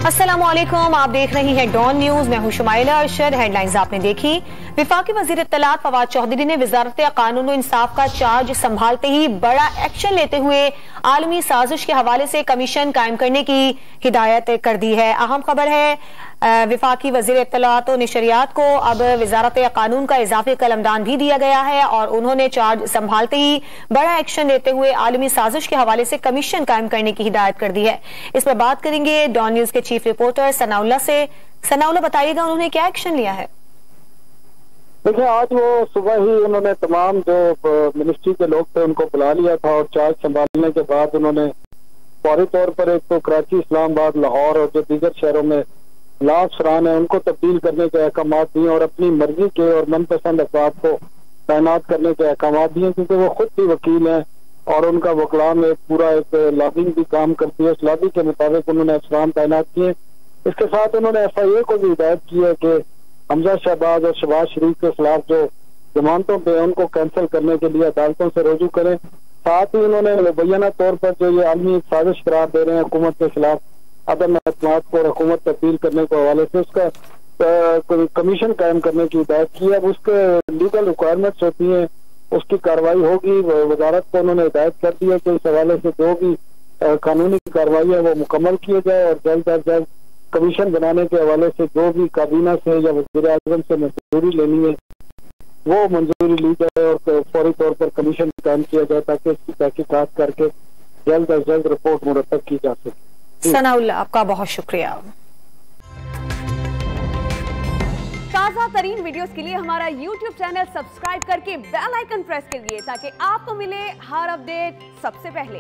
अस्सलामुअलैकुम, आप देख रही हैं डॉन न्यूज। मैं हूं शुमाइला अरशद। हेडलाइंस आपने देखी। विफाकी वजीर इत्तलात फवाद चौधरी ने वजारत कानून इंसाफ का चार्ज संभालते ही बड़ा एक्शन लेते हुए आलमी साजिश के हवाले से कमीशन कायम करने की हिदायत कर दी है। अहम खबर है, विफाकी वजीर इत्तलात और नशरियात को अब वजारत कानून का इजाफी कलमदान भी दिया गया है और उन्होंने चार्ज संभालते ही बड़ा एक्शन लेते हुए आलमी साजिश के हवाले से कमीशन कायम करने की हिदायत कर दी है। इस पर बात करेंगे डॉन न्यूज के चीफ रिपोर्टर सनाउल्लाह से। सनाउल्लाह, बताइएगा उन्होंने क्या एक्शन लिया है? देखिए, आज वो सुबह ही उन्होंने तमाम जो मिनिस्ट्री के लोग थे उनको बुला लिया था और चार्ज संभालने के बाद उन्होंने फौरी तौर पर एक तो कराची, इस्लामाबाद, लाहौर और जो दीगर शहरों में लाफसरान है उनको तब्दील करने के अहकाम दिए और अपनी मर्जी के और मनपसंद अफराद को तैनात करने के अहकाम दिए, क्योंकि वो खुद भी वकील हैं और उनका वकला में पूरा एक लॉबिंग भी काम करती है। उस लॉबी के मुताबिक उन्होंने अफसरान तैनात किए। इसके साथ उन्होंने FIA को भी हिदायत की है कि हमजा शहबाज और शहबाज शरीफ के खिलाफ जो जमानतों पे उनको कैंसिल करने के लिए अदालतों से रुजू करें। साथ ही उन्होंने मुबैना तौर पर जो ये आलमी साजिश करार दे रहे हैं हुकूमत के खिलाफ अदम एतमाद को हुकूमत तब्दील करने के हवाले से उसका कमीशन कायम करने की हिदायत की है। अब उसके लीगल रिक्वायरमेंट्स होती हैं, उसकी कार्रवाई होगी। वजारत को उन्होंने हिदायत कर दी है कि इस हवाले से जो भी कानूनी कार्रवाई है वो मुकम्मल किए जाए और जल्द अज जल्द कमीशन बनाने के हवाले से जो भी काबीना से या वज़ीर आज़म से मंजूरी लेनी है वो मंजूरी ली जाए और फौरी तौर पर कमीशन कायम किया जाए ताकि इसकी तहकीकात करके जल्द अज जल्द रिपोर्ट मुरतब की जा सके। सनाउल्लाह, आपका बहुत शुक्रिया। ताज़ा तरीन वीडियोस के लिए हमारा YouTube चैनल सब्सक्राइब करके बेल आइकन प्रेस करिए ताकि आपको मिले हर अपडेट सबसे पहले।